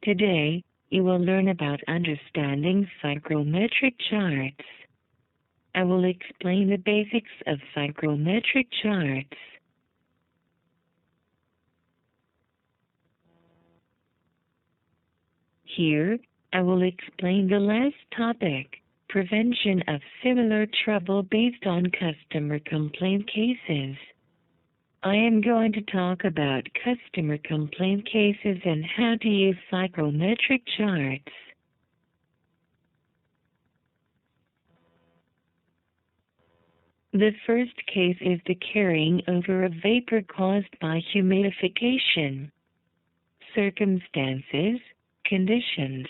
Today, you will learn about understanding psychrometric charts. I will explain the basics of psychrometric charts. Here, I will explain the last topic, prevention of similar trouble based on customer complaint cases. I am going to talk about customer complaint cases and how to use psychrometric charts. The first case is the carrying over of vapor caused by humidification. Circumstances, conditions.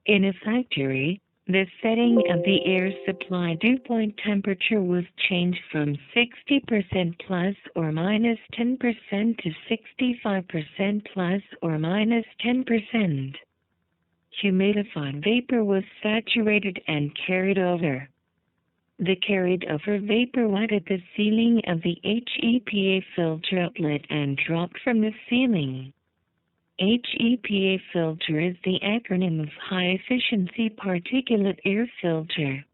In a factory, the setting of the air supply dew point temperature was changed from 60% plus or minus 10% to 65% plus or minus 10%. Humidified vapor was saturated and carried over. The carried over vapor wetted the ceiling of the HEPA filter outlet and dropped from the ceiling. HEPA filter is the acronym of High Efficiency Particulate Air Filter.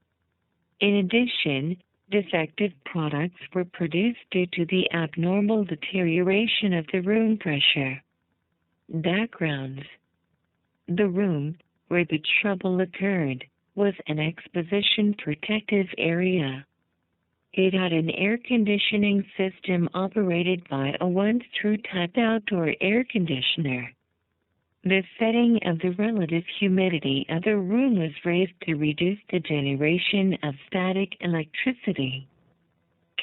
In addition, defective products were produced due to the abnormal deterioration of the room pressure. Backgrounds. The room, where the trouble occurred, was an exposition protective area. It had an air conditioning system operated by a one-through type outdoor air conditioner. The setting of the relative humidity of the room was raised to reduce the generation of static electricity.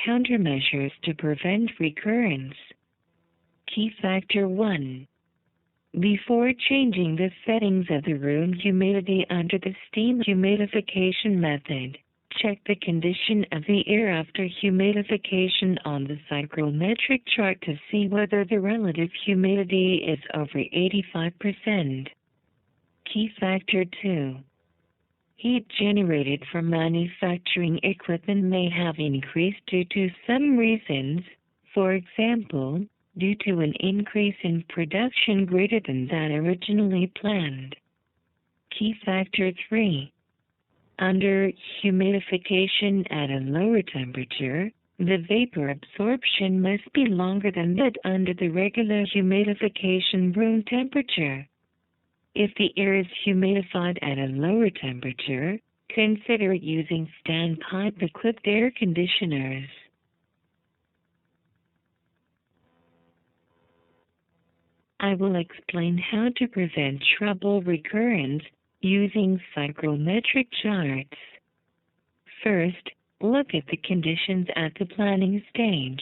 Countermeasures to prevent recurrence. Key factor 1. Before changing the settings of the room humidity under the steam humidification method, check the condition of the air after humidification on the psychrometric chart to see whether the relative humidity is over 85%. Key factor 2. Heat generated from manufacturing equipment may have increased due to some reasons, for example, due to an increase in production greater than that originally planned. Key factor 3. Under humidification at a lower temperature, the vapor absorption must be longer than that under the regular humidification room temperature. If the air is humidified at a lower temperature, consider using standpipe-equipped air conditioners. I will explain how to prevent trouble recurrence using psychrometric charts. First, look at the conditions at the planning stage.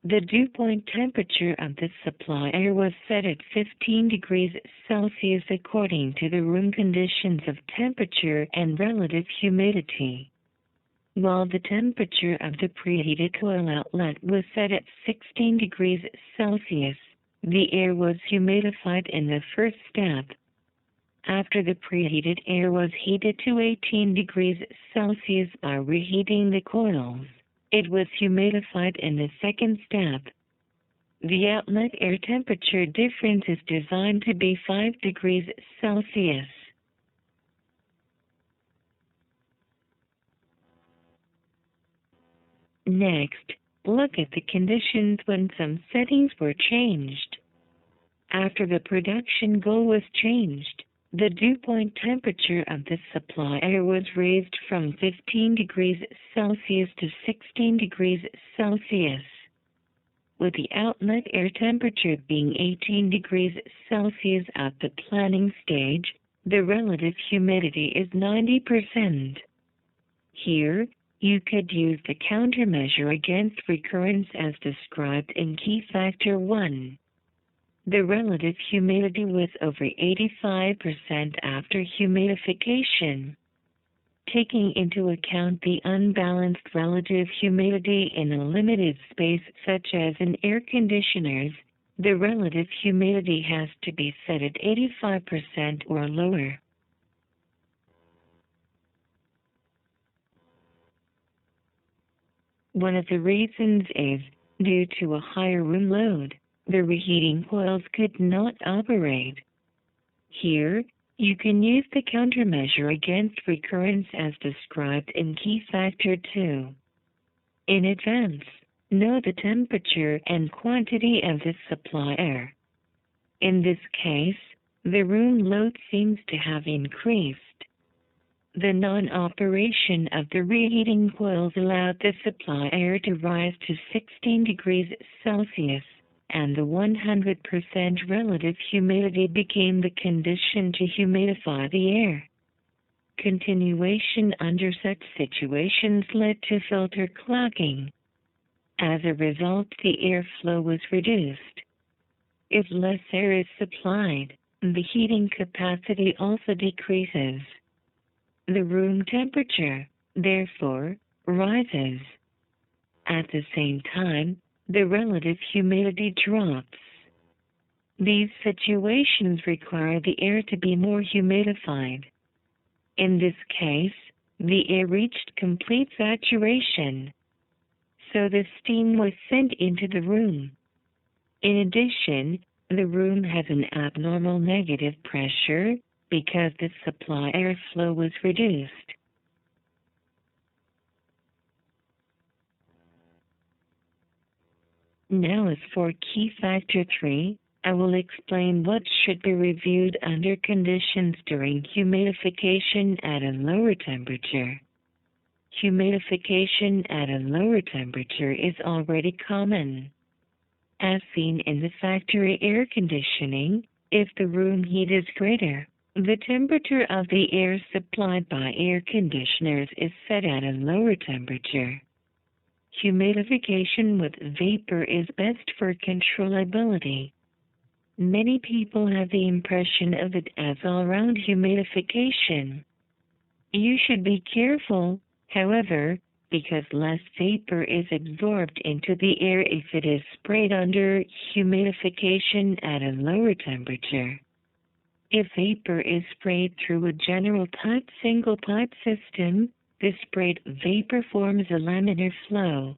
The dew point temperature of the supply air was set at 15 degrees Celsius according to the room conditions of temperature and relative humidity, while the temperature of the preheated coil outlet was set at 16 degrees Celsius. The air was humidified in the first step. After the preheated air was heated to 18 degrees Celsius by reheating the coils, it was humidified in the second step. The outlet air temperature difference is designed to be 5 degrees Celsius. Next, look at the conditions when some settings were changed. After the production goal was changed, the dew point temperature of the supply air was raised from 15 degrees Celsius to 16 degrees Celsius. With the outlet air temperature being 18 degrees Celsius at the planning stage, the relative humidity is 90%. Here, you could use the countermeasure against recurrence as described in key factor 1. The relative humidity was over 85% after humidification. Taking into account the unbalanced relative humidity in a limited space such as in air conditioners, the relative humidity has to be set at 85% or lower. One of the reasons is due to a higher room load. The reheating coils could not operate. Here, you can use the countermeasure against recurrence as described in Key Factor 2. In advance, know the temperature and quantity of the supply air. In this case, the room load seems to have increased. The non-operation of the reheating coils allowed the supply air to rise to 16 degrees Celsius, and the 100% relative humidity became the condition to humidify the air. Continuation under such situations led to filter clogging. As a result, the airflow was reduced. If less air is supplied, the heating capacity also decreases. The room temperature, therefore, rises. At the same time, the relative humidity drops. These situations require the air to be more humidified. In this case, the air reached complete saturation, so the steam was sent into the room. In addition, the room has an abnormal negative pressure because the supply airflow was reduced. Now as for Key Factor 3, I will explain what should be reviewed under conditions during humidification at a lower temperature. Humidification at a lower temperature is already common. As seen in the factory air conditioning, if the room heat is greater, the temperature of the air supplied by air conditioners is set at a lower temperature. Humidification with vapor is best for controllability. Many people have the impression of it as all-round humidification. You should be careful, however, because less vapor is absorbed into the air if it is sprayed under humidification at a lower temperature. If vapor is sprayed through a general type single pipe system, the sprayed vapor forms a laminar flow.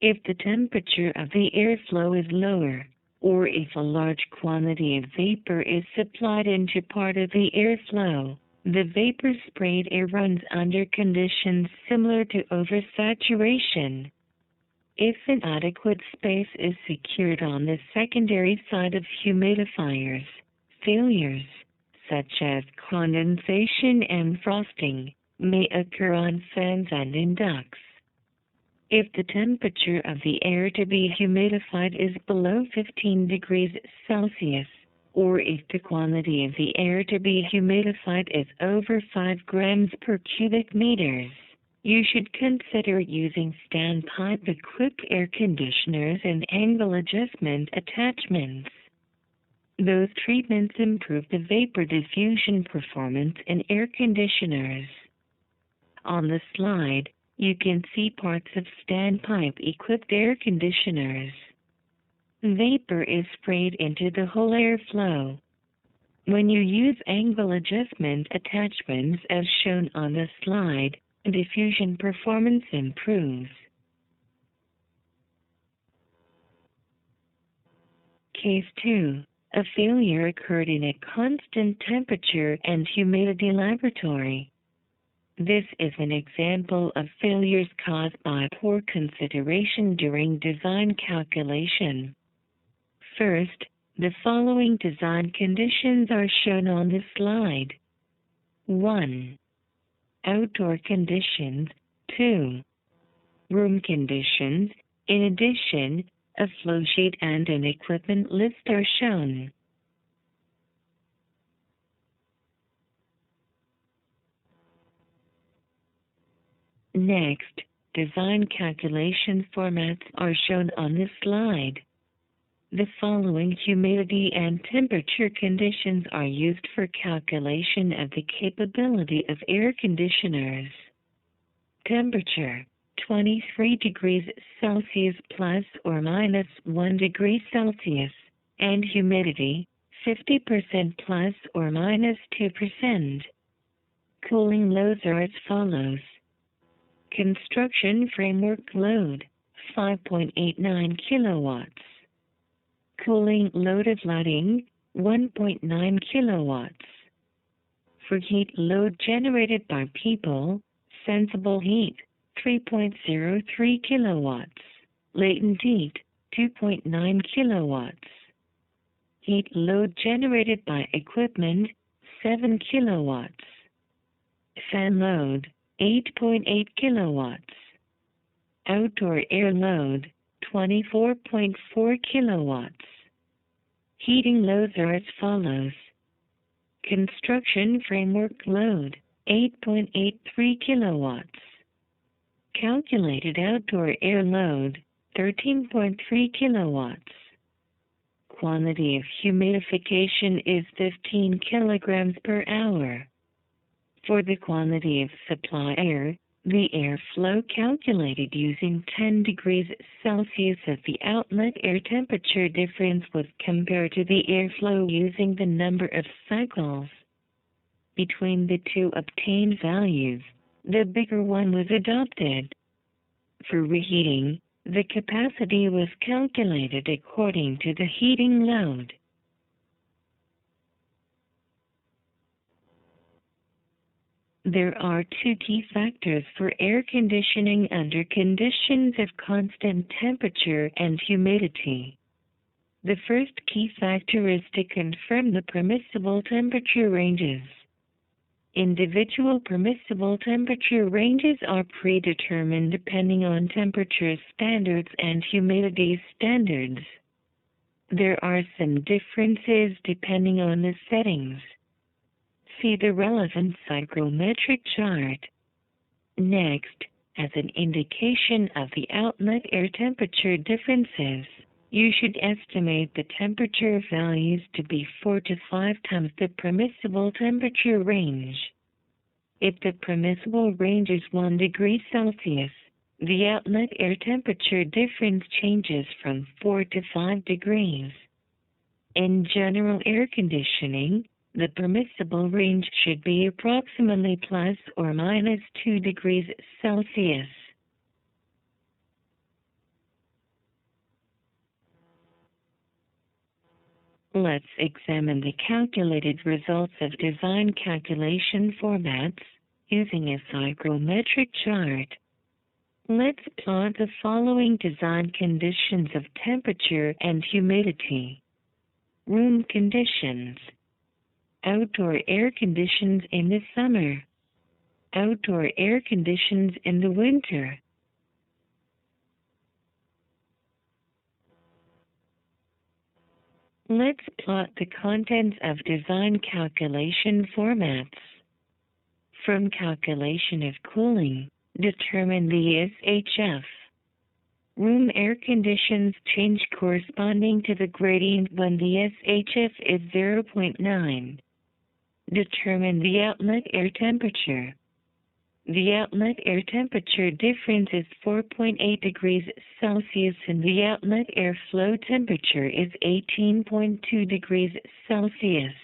If the temperature of the airflow is lower, or if a large quantity of vapor is supplied into part of the airflow, the vapor sprayed air runs under conditions similar to oversaturation. If inadequate space is secured on the secondary side of humidifiers, failures, such as condensation and frosting, may occur on fans and in ducts. If the temperature of the air to be humidified is below 15 degrees Celsius, or if the quantity of the air to be humidified is over 5 grams per cubic meters, you should consider using standpipe-equipped air conditioners and angle adjustment attachments. Those treatments improve the vapor diffusion performance in air conditioners. On the slide, you can see parts of standpipe-equipped air conditioners. Vapor is sprayed into the whole airflow. When you use angle adjustment attachments as shown on the slide, diffusion performance improves. Case 2. A failure occurred in a constant temperature and humidity laboratory. This is an example of failures caused by poor consideration during design calculation. First, the following design conditions are shown on the slide. 1. Outdoor conditions. 2. Room conditions. In addition, a flow sheet and an equipment list are shown. Next, design calculation formats are shown on this slide. The following humidity and temperature conditions are used for calculation of the capability of air conditioners. Temperature, 23 degrees Celsius plus or minus 1 degree Celsius, and humidity, 50% plus or minus 2%. Cooling loads are as follows. Construction framework load, 5.89 kilowatts. Cooling load of lighting, 1.9 kilowatts. For heat load generated by people, sensible heat, 3.03 kilowatts. Latent heat, 2.9 kilowatts. Heat load generated by equipment, 7 kilowatts. Fan load, 8.8 kilowatts. Outdoor air load, 24.4 kilowatts. Heating loads are as follows. Construction framework load, 8.83 kilowatts. Calculated outdoor air load, 13.3 kilowatts. Quantity of humidification is 15 kilograms per hour. For the quantity of supply air, the airflow calculated using 10 degrees Celsius as the outlet air temperature difference was compared to the airflow using the number of cycles. Between the two obtained values, the bigger one was adopted. For reheating, the capacity was calculated according to the heating load. There are two key factors for air conditioning under conditions of constant temperature and humidity. The first key factor is to confirm the permissible temperature ranges. Individual permissible temperature ranges are predetermined depending on temperature standards and humidity standards. There are some differences depending on the settings. See the relevant psychrometric chart. Next, as an indication of the outlet air temperature differences, you should estimate the temperature values to be 4 to 5 times the permissible temperature range. If the permissible range is 1 degree Celsius, the outlet air temperature difference changes from 4 to 5 degrees. In general air conditioning, the permissible range should be approximately plus or minus 2 degrees Celsius. Let's examine the calculated results of design calculation formats using a psychrometric chart. Let's plot the following design conditions of temperature and humidity. Room conditions. Outdoor air conditions in the summer. Outdoor air conditions in the winter. Let's plot the contents of design calculation formats. From calculation of cooling, determine the SHF. Room air conditions change corresponding to the gradient when the SHF is 0.9. Determine the outlet air temperature. The outlet air temperature difference is 4.8 degrees Celsius and the outlet air flow temperature is 18.2 degrees Celsius.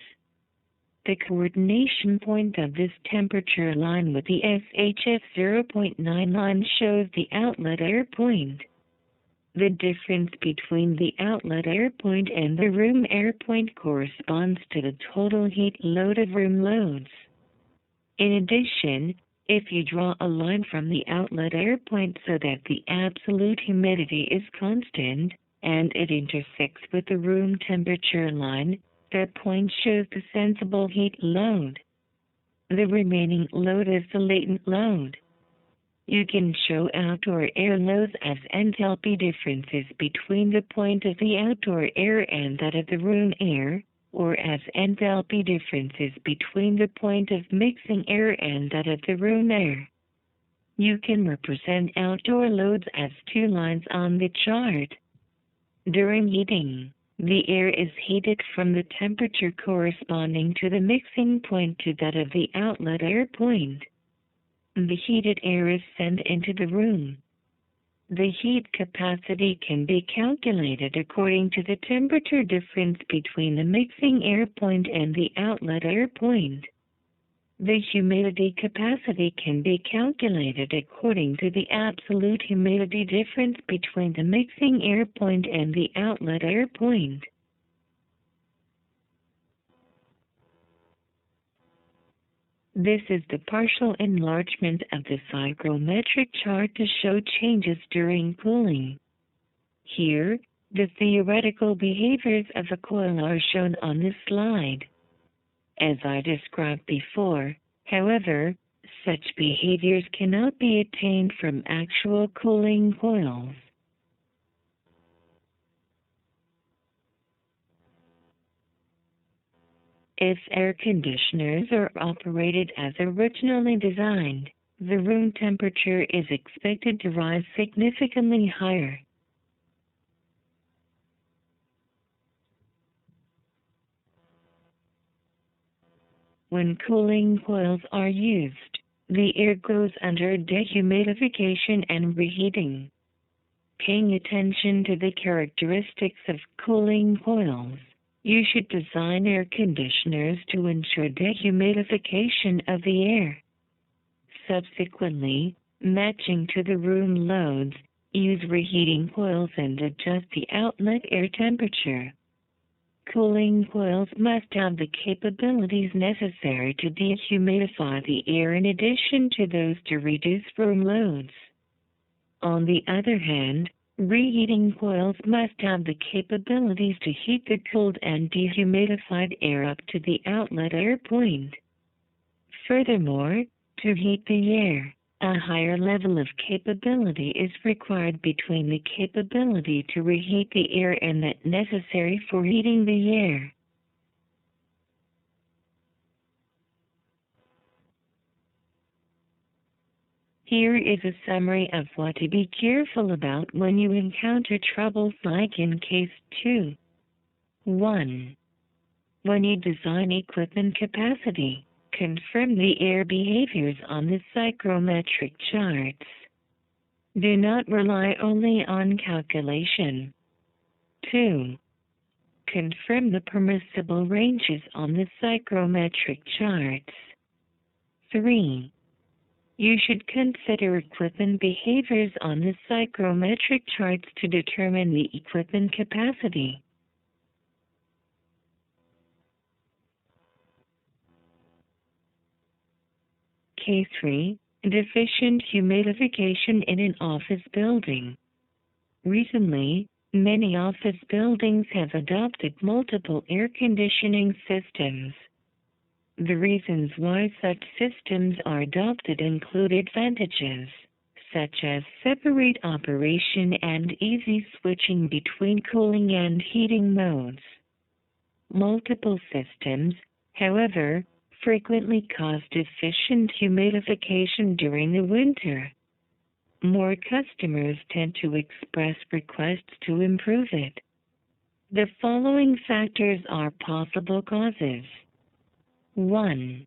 The coordination point of this temperature line with the SHF 0.9 line shows the outlet air point. The difference between the outlet air point and the room air point corresponds to the total heat load of room loads. In addition, if you draw a line from the outlet air point so that the absolute humidity is constant, and it intersects with the room temperature line, that point shows the sensible heat load. The remaining load is the latent load. You can show outdoor air loads as enthalpy differences between the point of the outdoor air and that of the room air, or as enthalpy differences between the point of mixing air and that of the room air. You can represent outdoor loads as two lines on the chart. During heating, the air is heated from the temperature corresponding to the mixing point to that of the outlet air point. The heated air is sent into the room. The heat capacity can be calculated according to the temperature difference between the mixing air point and the outlet air point. The humidity capacity can be calculated according to the absolute humidity difference between the mixing air point and the outlet air point. This is the partial enlargement of the psychrometric chart to show changes during cooling. Here, the theoretical behaviors of a coil are shown on this slide. As I described before, however, such behaviors cannot be attained from actual cooling coils. If air conditioners are operated as originally designed, the room temperature is expected to rise significantly higher. When cooling coils are used, the air goes under dehumidification and reheating. Paying attention to the characteristics of cooling coils, you should design air conditioners to ensure dehumidification of the air. Subsequently, matching to the room loads, use reheating coils and adjust the outlet air temperature. Cooling coils must have the capabilities necessary to dehumidify the air in addition to those to reduce room loads. On the other hand, reheating coils must have the capabilities to heat the cooled and dehumidified air up to the outlet air point. Furthermore, to heat the air, a higher level of capability is required between the capability to reheat the air and that necessary for heating the air. Here is a summary of what to be careful about when you encounter troubles like in case 2. 1. When you design equipment capacity, confirm the air behaviors on the psychrometric charts. Do not rely only on calculation. 2. Confirm the permissible ranges on the psychrometric charts. 3. You should consider equipment behaviors on the psychrometric charts to determine the equipment capacity. Case 3. Deficient humidification in an office building. Recently, many office buildings have adopted multiple air conditioning systems. The reasons why such systems are adopted include advantages, such as separate operation and easy switching between cooling and heating modes. Multiple systems, however, frequently cause deficient humidification during the winter. More customers tend to express requests to improve it. The following factors are possible causes. 1.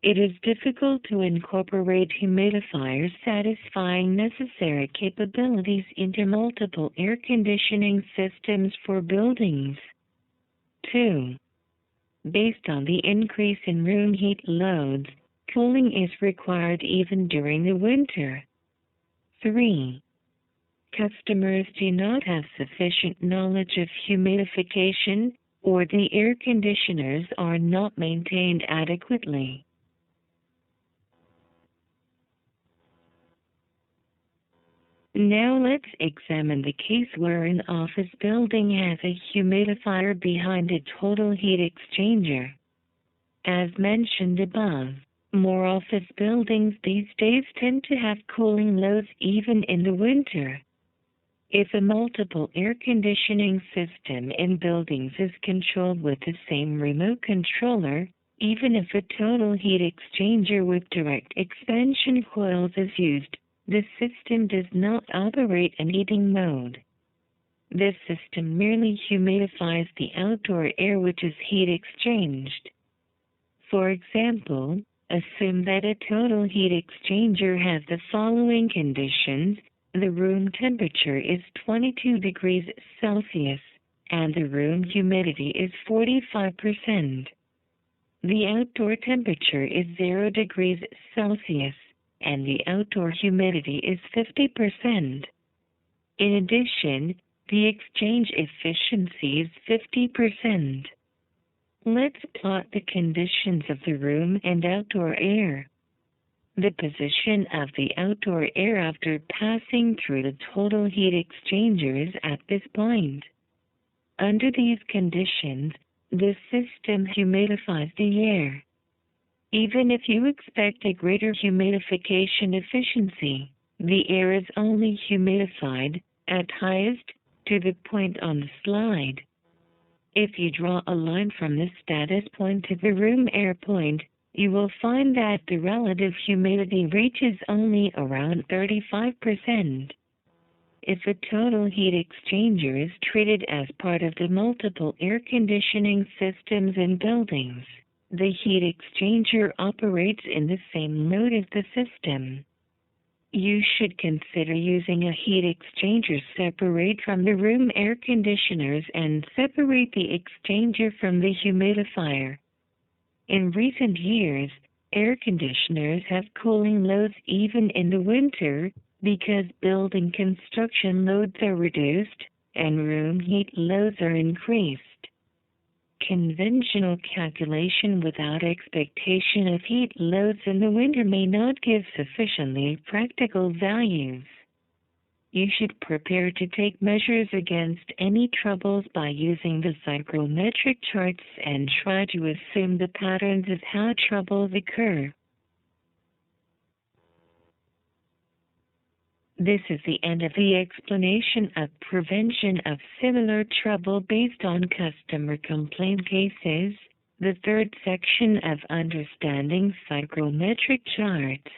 It is difficult to incorporate humidifiers satisfying necessary capabilities into multiple air conditioning systems for buildings. 2. Based on the increase in room heat loads, cooling is required even during the winter. 3. Customers do not have sufficient knowledge of humidification, or the air conditioners are not maintained adequately. Now let's examine the case where an office building has a humidifier behind a total heat exchanger. As mentioned above, more office buildings these days tend to have cooling loads even in the winter. If a multiple air conditioning system in buildings is controlled with the same remote controller, even if a total heat exchanger with direct expansion coils is used, the system does not operate in heating mode. This system merely humidifies the outdoor air which is heat exchanged. For example, assume that a total heat exchanger has the following conditions. The room temperature is 22 degrees Celsius, and the room humidity is 45%. The outdoor temperature is 0 degrees Celsius, and the outdoor humidity is 50%. In addition, the exchange efficiency is 50%. Let's plot the conditions of the room and outdoor air. The position of the outdoor air after passing through the total heat exchangers at this point. Under these conditions, the system humidifies the air. Even if you expect a greater humidification efficiency, the air is only humidified, at highest, to the point on the slide. If you draw a line from the status point to the room air point, you will find that the relative humidity reaches only around 35%. If a total heat exchanger is treated as part of the multiple air conditioning systems in buildings, the heat exchanger operates in the same mode as the system. You should consider using a heat exchanger separate from the room air conditioners and separate the exchanger from the humidifier. In recent years, air conditioners have cooling loads even in the winter because building construction loads are reduced and room heat loads are increased. Conventional calculation without expectation of heat loads in the winter may not give sufficiently practical values. You should prepare to take measures against any troubles by using the psychrometric charts and try to assume the patterns of how troubles occur. This is the end of the explanation of prevention of similar trouble based on customer complaint cases, the third section of Understanding Psychrometric Charts.